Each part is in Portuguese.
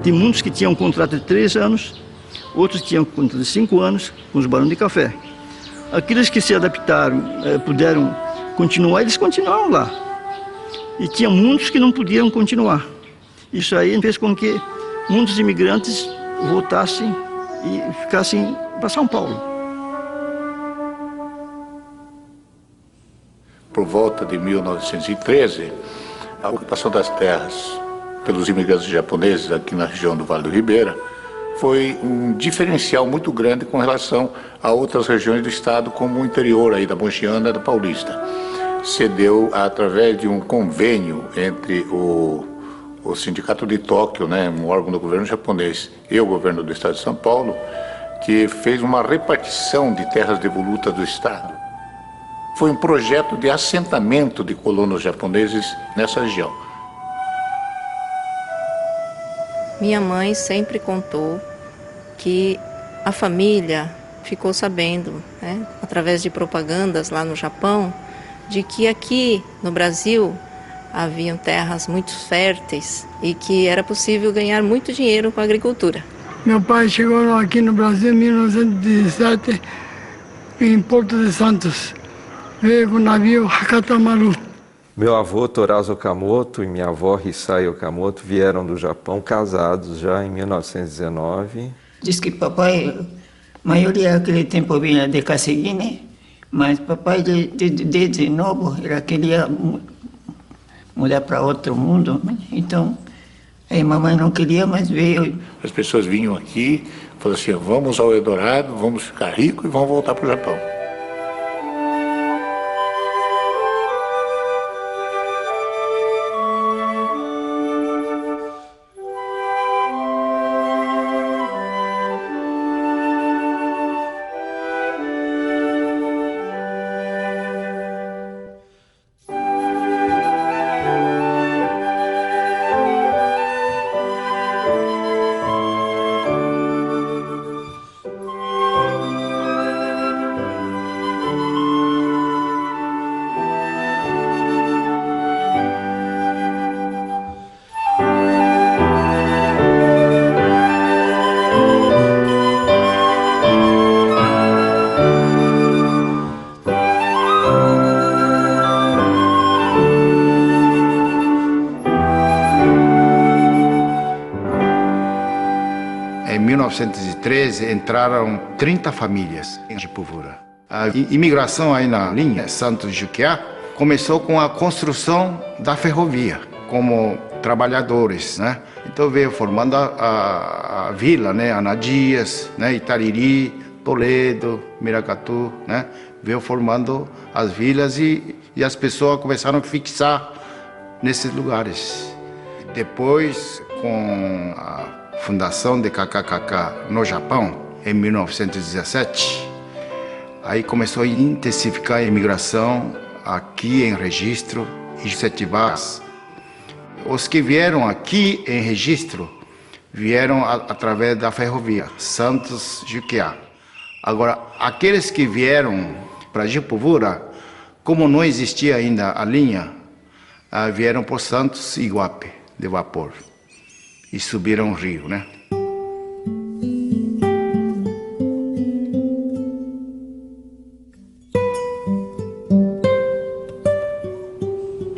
Tem muitos que tinham um contrato de 3 anos, outros tinham um contrato de 5 anos com os barões de café. Aqueles que se adaptaram, puderam continuar, eles continuaram lá. E tinha muitos que não podiam continuar. Isso aí fez com que muitos imigrantes voltassem e ficassem para São Paulo. Por volta de 1913, a ocupação das terras pelos imigrantes japoneses aqui na região do Vale do Ribeira foi um diferencial muito grande com relação a outras regiões do estado, como o interior aí da Mogiana e da Paulista. Se deu através de um convênio entre o Sindicato de Tóquio, né, um órgão do governo japonês, e o governo do estado de São Paulo, que fez uma repartição de terras devolutas do estado. Foi um projeto de assentamento de colonos japoneses nessa região. Minha mãe sempre contou que a família ficou sabendo, né, através de propagandas lá no Japão, de que aqui no Brasil haviam terras muito férteis e que era possível ganhar muito dinheiro com a agricultura. Meu pai chegou aqui no Brasil em 1917, em Porto de Santos. Veio com o navio Hakata Maru. Meu avô, Torazo Okamoto, e minha avó, Hisai Okamoto, vieram do Japão casados já em 1919. Diz que papai, a maioria daquele tempo vinha de Caceguine, mas papai, desde novo, ele queria mudar para outro mundo. Então, aí mamãe não queria, mas veio. As pessoas vinham aqui, falavam assim, vamos ao Eldorado, vamos ficar ricos e vamos voltar para o Japão. Em 1913 entraram 30 famílias em Jipuvura. A imigração aí na linha Santos-Juquiá começou com a construção da ferrovia, como trabalhadores, né? Então veio formando a vila, né? Anadias, né? Itariri, Toledo, Miracatu, né? Veio formando as vilas e as pessoas começaram a fixar nesses lugares. Depois, com a fundação de KKKK no Japão, em 1917, aí começou a intensificar a imigração aqui em Registro e Setibás. Os que vieram aqui em Registro vieram através da ferrovia Santos-Juquiá. Agora, aqueles que vieram para Jipuvura, como não existia ainda a linha, vieram por Santos e Iguape, de vapor, e subiram o rio, né?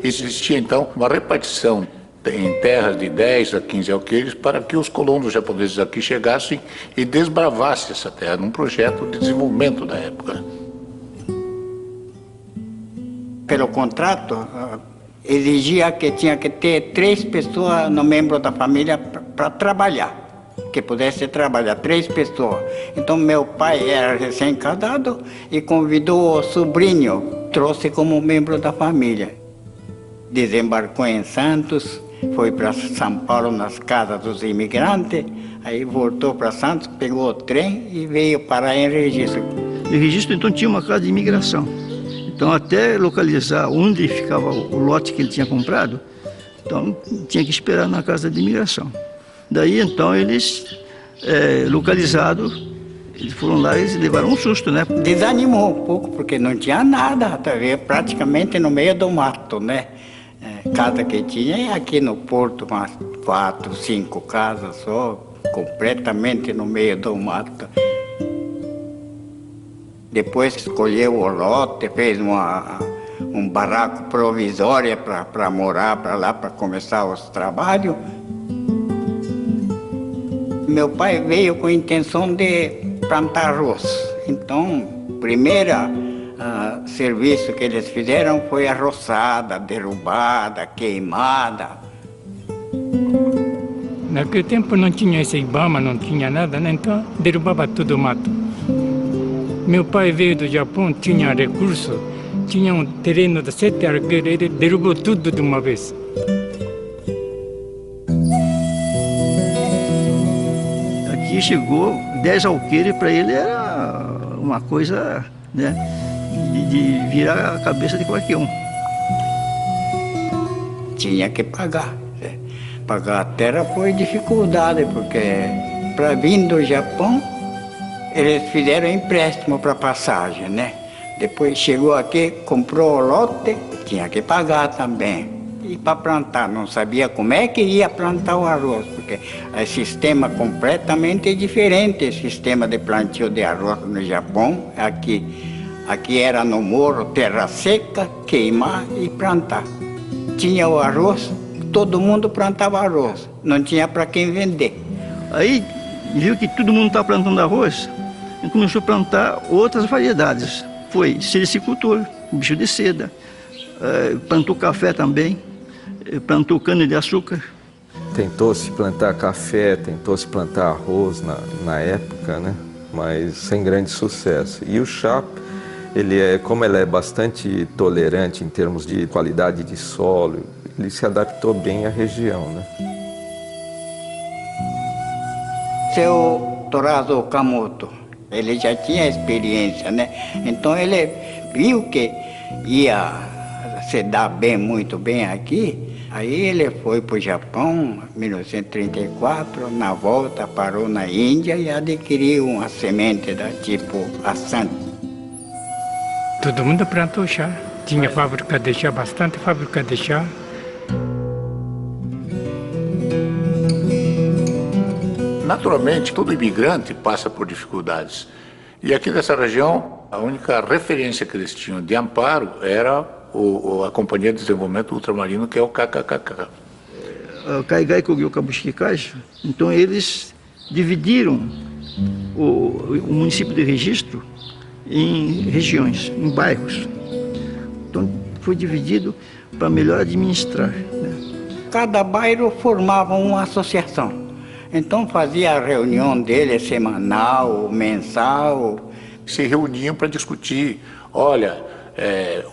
Existia, então, uma repartição em terras de 10 a 15 alqueires para que os colonos japoneses aqui chegassem e desbravassem essa terra num projeto de desenvolvimento da época. Pelo contrato, exigia que tinha que ter 3 pessoas no membro da família para trabalhar, que pudesse trabalhar, 3 pessoas. Então meu pai era recém-casado e convidou o sobrinho, trouxe como membro da família. Desembarcou em Santos, foi para São Paulo nas casas dos imigrantes, aí voltou para Santos, pegou o trem e veio parar em Registro. E Registro então tinha uma casa de imigração. Então até localizar onde ficava o lote que ele tinha comprado, então tinha que esperar na casa de imigração. Daí então eles, localizados, eles foram lá e eles levaram um susto, né? Desanimou um pouco, porque não tinha nada, praticamente no meio do mato, né? Casa que tinha aqui no Porto, umas 4, 5 casas só, completamente no meio do mato. Depois escolheu o lote, fez um barraco provisório para morar para lá, para começar os trabalhos. Meu pai veio com a intenção de plantar arroz. Então, primeira serviço que eles fizeram foi a roçada, derrubada, queimada. Naquele tempo não tinha esse Ibama, não tinha nada, né? Então derrubava todo o mato. Meu pai veio do Japão, tinha recurso, tinha um terreno de 7 alqueires, ele derrubou tudo de uma vez. Aqui chegou 10 alqueires, para ele era uma coisa, né, de virar a cabeça de qualquer um. Tinha que pagar. Pagar a terra foi dificuldade, porque para vir do Japão, eles fizeram empréstimo para passagem, né? Depois chegou aqui, comprou o lote, tinha que pagar também. E para plantar, não sabia como é que ia plantar o arroz, porque é sistema completamente diferente, sistema de plantio de arroz no Japão. Aqui era no morro, terra seca, queimar e plantar. Tinha o arroz, todo mundo plantava arroz, não tinha para quem vender. Aí viu que todo mundo estava plantando arroz e começou a plantar outras variedades. Foi silicicultura, bicho de seda, plantou café também, plantou cana-de-açúcar. Tentou-se plantar café, tentou-se plantar arroz na época, né? Mas sem grande sucesso. E o chá, como ele é bastante tolerante em termos de qualidade de solo, ele se adaptou bem à região, né? Seu Torazo Okamoto, ele já tinha experiência, né? Então ele viu que ia se dar bem, muito bem aqui. Aí ele foi para o Japão, em 1934, na volta parou na Índia e adquiriu uma semente da tipo Assam. Todo mundo plantou chá. Tinha fábrica de chá, bastante fábrica de chá. Naturalmente, todo imigrante passa por dificuldades. E aqui nessa região, a única referência que eles tinham de amparo era a Companhia de Desenvolvimento Ultramarino, que é o KKKK. O Kaigai Kogyo Kabushiki Kaisha, então eles dividiram o município de Registro em regiões, em bairros. Então foi dividido para melhor administrar, né? Cada bairro formava uma associação. Então fazia a reunião dele semanal, mensal. Se reuniam para discutir, olha,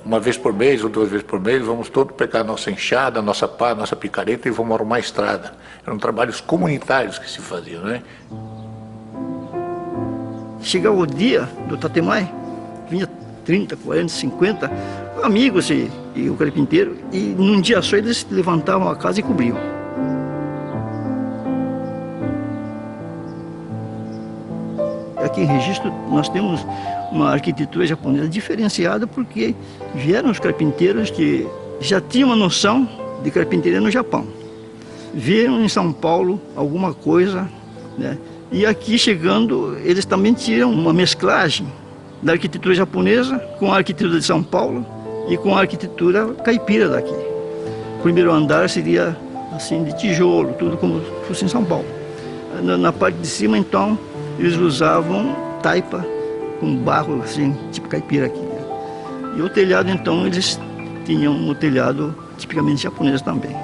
uma vez por mês ou 2 vezes por mês, vamos todos pegar nossa enxada, nossa pá, nossa picareta e vamos arrumar a estrada. Eram trabalhos comunitários que se faziam, né? Chegava o dia do Tatemai, vinha 30, 40, 50 amigos e o carpinteiro, e num dia só eles levantavam a casa e cobriam. Aqui em Registro nós temos uma arquitetura japonesa diferenciada, porque vieram os carpinteiros que já tinham uma noção de carpintaria no Japão. Viram em São Paulo alguma coisa, né? E aqui chegando, eles também tinham uma mesclagem da arquitetura japonesa com a arquitetura de São Paulo e com a arquitetura caipira daqui. O primeiro andar seria assim de tijolo, tudo como se fosse em São Paulo. Na parte de cima, então, eles usavam taipa com barro, assim, tipo caipira aqui. Né? E o telhado, então, eles tinham um telhado tipicamente japonês também.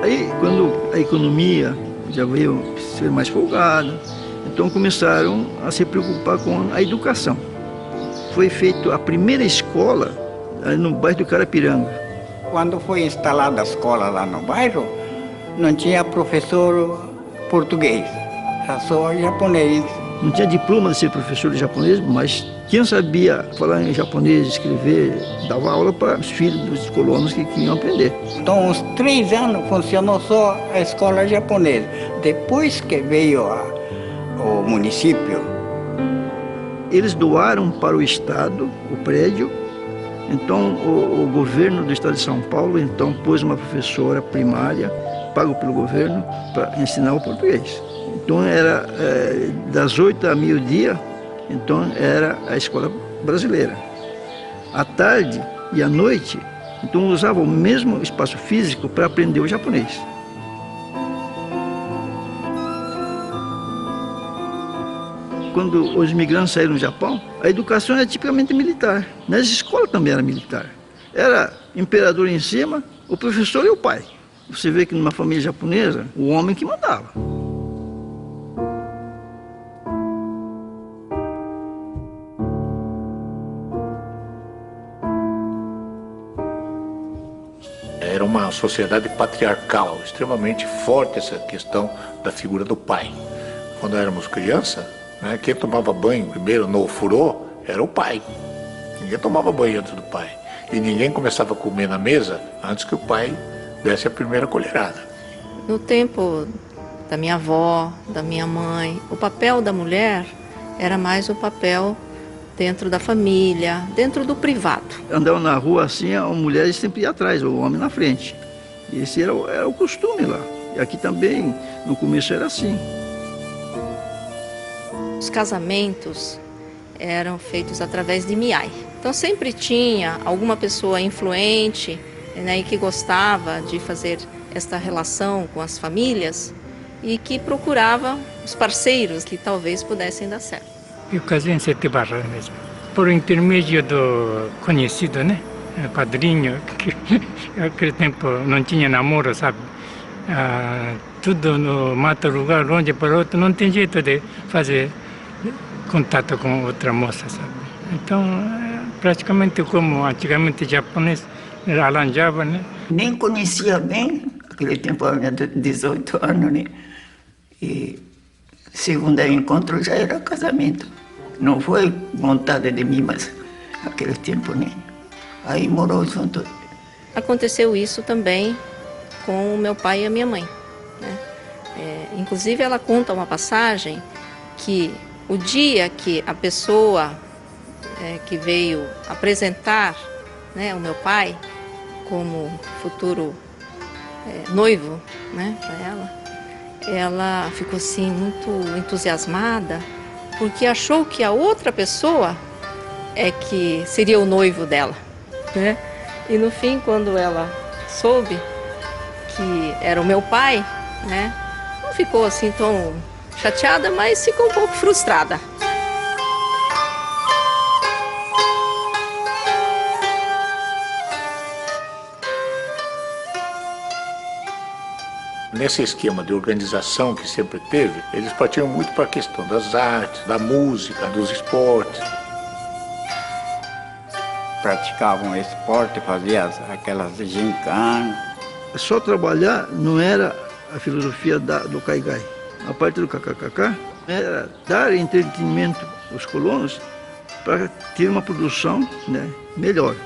Aí, quando a economia já veio ser mais folgada, então começaram a se preocupar com a educação. Foi feita a primeira escola no bairro do Carapiranga. Quando foi instalada a escola lá no bairro, não tinha professor português, era só japonês. Não tinha diploma de ser professor de japonês, mas quem sabia falar em japonês, escrever, dava aula para os filhos dos colonos que queriam aprender. Então, uns 3 anos funcionou só a escola japonesa. Depois que veio o município, eles doaram para o Estado o prédio. Então, o governo do Estado de São Paulo então pôs uma professora primária, pago pelo governo, para ensinar o português. Então, era das 8 a meio-dia, então era a escola brasileira. À tarde e à noite, então usava o mesmo espaço físico para aprender o japonês. Quando os imigrantes saíram do Japão, a educação era tipicamente militar. Nas escolas também era militar. Era imperador em cima, o professor e o pai. Você vê que numa família japonesa, o homem que mandava. Era uma sociedade patriarcal, extremamente forte essa questão da figura do pai. Quando éramos criança, né, quem tomava banho primeiro no ofurô era o pai. Ninguém tomava banho antes do pai. E ninguém começava a comer na mesa antes que o pai desse a primeira colherada. No tempo da minha avó, da minha mãe, o papel da mulher era mais o papel dentro da família, dentro do privado. Andavam na rua assim, a mulher sempre ia atrás, o homem na frente. E esse era o costume lá. E aqui também, no começo era assim. Os casamentos eram feitos através de miai. Então sempre tinha alguma pessoa influente, né, e que gostava de fazer esta relação com as famílias e que procurava os parceiros que talvez pudessem dar certo. Eu casei em Sete Barras mesmo, por intermédio do conhecido, né? Padrinho, que naquele tempo não tinha namoro, sabe? Tudo no mato, lugar, longe para outro, não tem jeito de fazer contato com outra moça, sabe? Então, praticamente como antigamente japonês arranjava, né? Nem conhecia bem, naquele tempo eu tinha 18 anos, né? E segundo encontro já era casamento. Não foi vontade de mim, mas naquele tempo, né? Aí morou junto. Aconteceu isso também com o meu pai e a minha mãe, né? Inclusive ela conta uma passagem que o dia que a pessoa que veio apresentar, né, o meu pai como futuro noivo, né, para ela ficou assim muito entusiasmada porque achou que a outra pessoa que seria o noivo dela, né? E no fim, quando ela soube que era o meu pai, né, não ficou assim tão chateada, mas ficou um pouco frustrada. Nesse esquema de organização que sempre teve, eles partiam muito para a questão das artes, da música, dos esportes. Praticavam esporte, faziam aquelas gincanas. Só trabalhar não era a filosofia do Kaigai. A parte do KKK era dar entretenimento aos colonos para ter uma produção, né, melhor.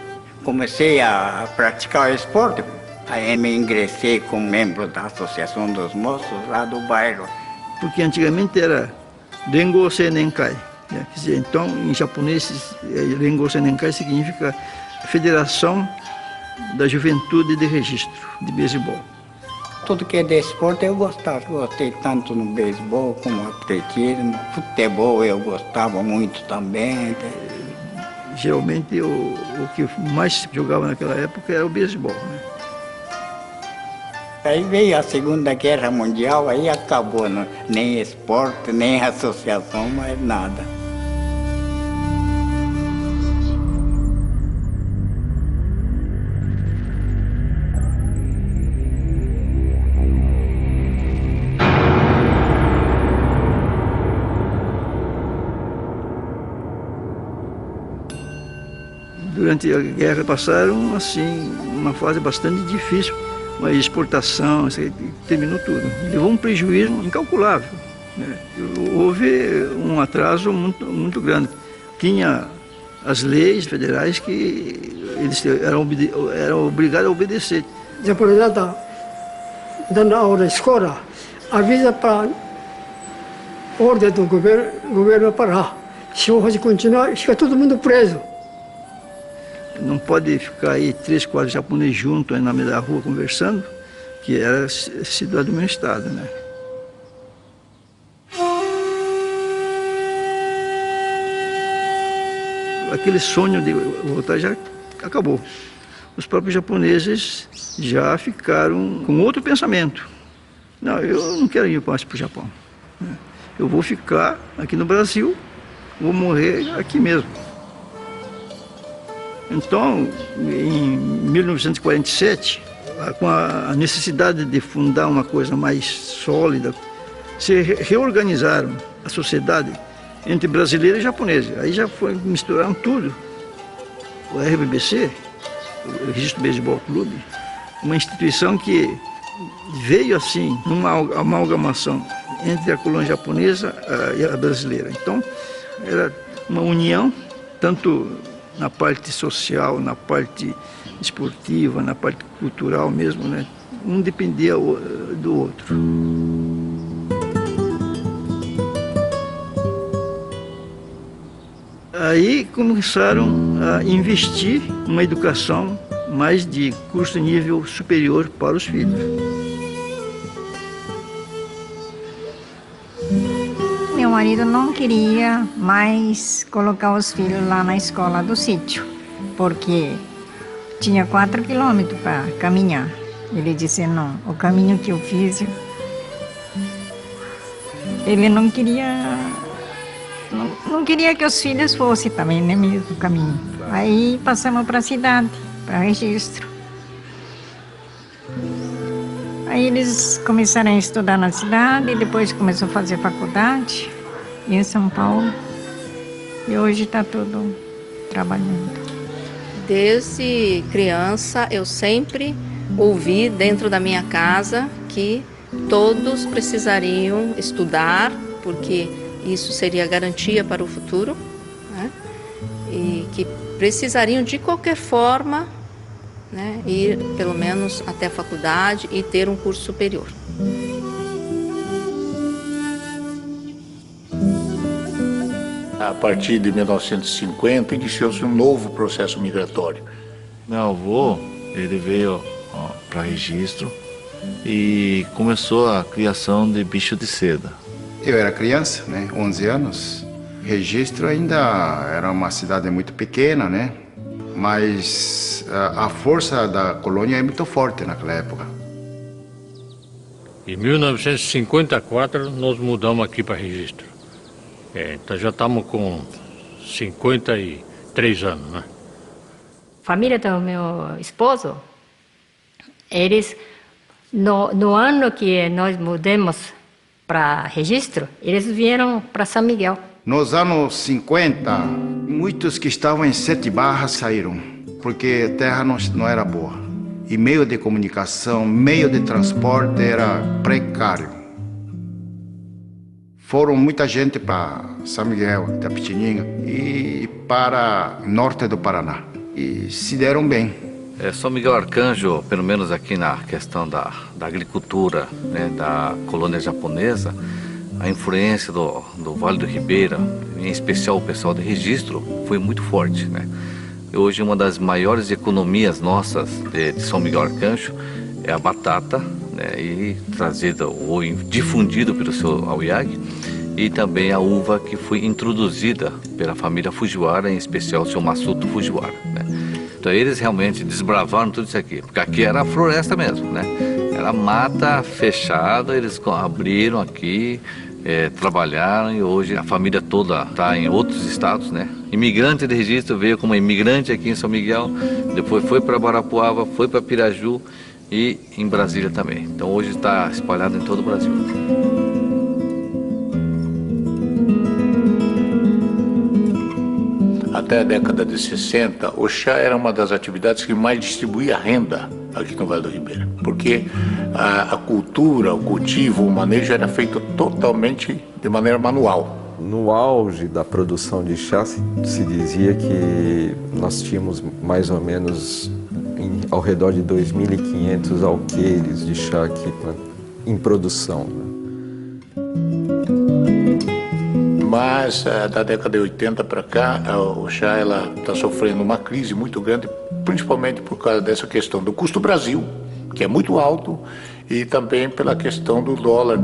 Comecei a praticar o esporte. Aí me ingressei como membro da Associação dos Moços lá do bairro. Porque antigamente era Rengo Senenkai, Quer dizer, então, em japonês, Rengo Senenkai significa Federação da Juventude de Registro de Beisebol. Tudo que é de esporte eu gostava. Gostei tanto no beisebol como atletismo. Futebol eu gostava muito também. Geralmente o que mais jogava naquela época era o beisebol, né? Aí veio a Segunda Guerra Mundial, aí acabou, né? Nem esporte, nem associação, mais nada. Durante a guerra passaram assim uma fase bastante difícil, a exportação, terminou tudo. Levou um prejuízo incalculável, né? Houve um atraso muito grande. Tinha as leis federais que eles eram obrigados a obedecer. A japonesa está dando aula na escola, avisa para ordem do governo parar. Se o Rosi continuar, fica todo mundo preso. Não pode ficar aí 3, 4 japoneses juntos aí na meio da rua conversando, que era cidade do meu estado, né? Aquele sonho de voltar já acabou. Os próprios japoneses já ficaram com outro pensamento. Não, eu não quero ir mais para o Japão. Eu vou ficar aqui no Brasil, vou morrer aqui mesmo. Então, em 1947, com a necessidade de fundar uma coisa mais sólida, se reorganizaram a sociedade entre brasileiros e japoneses. Aí já misturaram tudo. O RBBC, o Registro Beisebol Clube, uma instituição que veio assim, numa amalgamação entre a colônia japonesa e a brasileira. Então, era uma união, tanto na parte social, na parte esportiva, na parte cultural mesmo, né? Um dependia do outro. Aí começaram a investir numa educação mais de curso nível superior para os filhos. Meu marido não queria mais colocar os filhos lá na escola do sítio, porque tinha 4 quilômetros para caminhar. Ele disse, não, o caminho que eu fiz, ele não queria que os filhos fossem também no mesmo caminho. Aí passamos para a cidade, para registro. Aí eles começaram a estudar na cidade, e depois começou a fazer faculdade em São Paulo. E hoje está tudo trabalhando. Desde criança eu sempre ouvi dentro da minha casa que todos precisariam estudar, porque isso seria garantia para o futuro, né? E que precisariam de qualquer forma, né, ir pelo menos até a faculdade e ter um curso superior. A partir de 1950, iniciou-se um novo processo migratório. Meu avô, ele veio para registro e começou a criação de bicho de seda. Eu era criança, né, 11 anos. Registro ainda era uma cidade muito pequena, né? Mas a força da colônia é muito forte naquela época. Em 1954, nós mudamos aqui para registro. Então já estamos com 53 anos, né? Família do meu esposo, eles, no ano que nós mudamos para registro, eles vieram para São Miguel. Nos anos 50, muitos que estavam em Sete Barras saíram, porque a terra não era boa. E meio de comunicação, meio de transporte era precário. Foram muita gente para São Miguel, Itapetininga e para norte do Paraná. E se deram bem. São Miguel Arcanjo, pelo menos aqui na questão da agricultura, né, da colônia japonesa, a influência do Vale do Ribeira, em especial o pessoal de registro, foi muito forte, né? Hoje uma das maiores economias nossas de São Miguel Arcanjo é a batata, né? E trazida ou difundido pelo seu Aoyagi, e também a uva que foi introduzida pela família Fujiwara, em especial o seu Masuto Fujiwara, né? Então eles realmente desbravaram tudo isso aqui, porque aqui era a floresta mesmo, né? Era mata fechada, eles abriram aqui, trabalharam, e hoje a família toda está em outros estados, né? Imigrante de registro, veio como imigrante aqui em São Miguel, depois foi para Guarapuava, foi para Piraju e em Brasília também. Então hoje está espalhado em todo o Brasil. Até a década de 60, o chá era uma das atividades que mais distribuía renda aqui no Vale do Ribeira, porque a cultura, o cultivo, o manejo era feito totalmente de maneira manual. No auge da produção de chá, se dizia que nós tínhamos mais ou menos ao redor de 2.500 alqueires de chá aqui em produção. Mas da década de 80 para cá, o chá está sofrendo uma crise muito grande, principalmente por causa dessa questão do custo Brasil, que é muito alto, e também pela questão do dólar.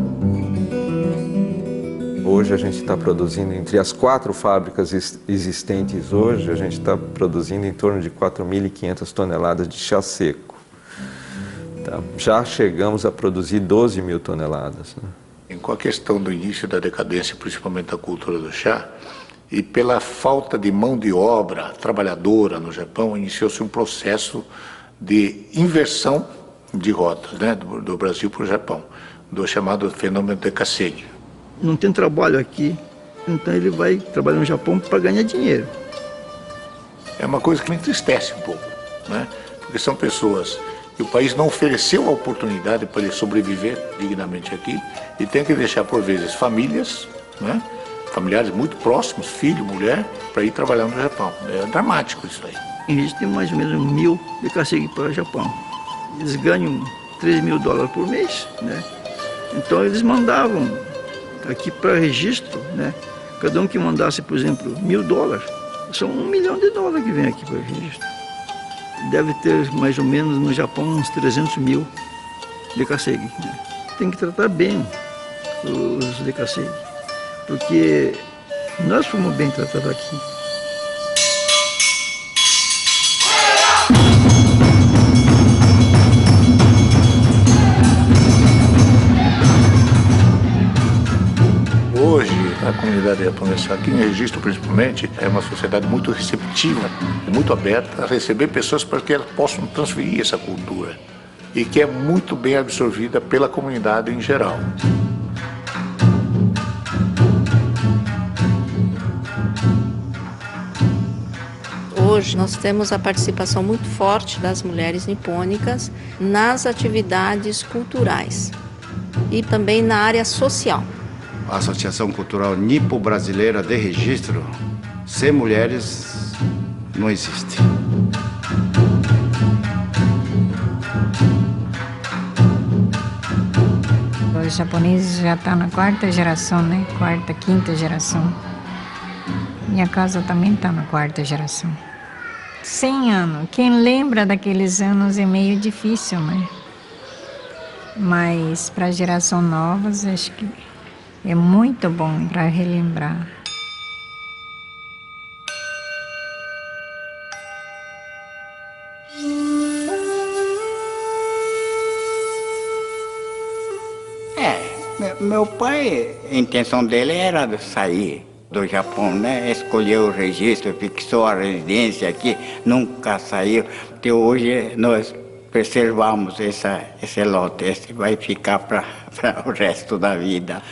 Hoje a gente está produzindo, entre as 4 fábricas existentes hoje, a gente está produzindo em torno de 4.500 toneladas de chá seco. Tá? Já chegamos a produzir 12 mil toneladas. Né? Com a questão do início da decadência, principalmente da cultura do chá, e pela falta de mão de obra trabalhadora no Japão, iniciou-se um processo de inversão de rotas, né, do Brasil para o Japão, do chamado fenômeno de Kasegi. Não tem trabalho aqui, então ele vai trabalhar no Japão para ganhar dinheiro. É uma coisa que me entristece um pouco, né? Porque são pessoas que o país não ofereceu a oportunidade para ele sobreviver dignamente aqui, e tem que deixar, por vezes, famílias, né? Familiares muito próximos, filho, mulher, para ir trabalhar no Japão. É dramático isso aí. Existe mais ou menos 1.000 de Kasegi para o Japão. Eles ganham $3.000 por mês, né? Então eles mandavam aqui para registro, né? Cada um que mandasse, por exemplo, $1.000, são $1 milhão que vem aqui para registro. Deve ter mais ou menos no Japão uns 300 mil de Kasegi, né? Tem que tratar bem os de Kasegi, porque nós fomos bem tratados aqui. Hoje, a comunidade japonesa, aqui em Registro principalmente, é uma sociedade muito receptiva, muito aberta a receber pessoas para que elas possam transferir essa cultura, e que é muito bem absorvida pela comunidade em geral. Hoje nós temos a participação muito forte das mulheres nipônicas nas atividades culturais e também na área social. A Associação Cultural Nipo-Brasileira de Registro, sem mulheres, não existe. Os japoneses já estão na 4ª geração, né? 4ª, 5ª geração. Minha casa também está na 4ª geração. 100 anos. Quem lembra daqueles anos é meio difícil, né? Mas para a geração nova, acho que é muito bom para relembrar. Meu pai, a intenção dele era de sair do Japão, né? Escolheu o registro, fixou a residência aqui, nunca saiu. Até hoje nós preservamos esse lote, esse vai ficar para o resto da vida.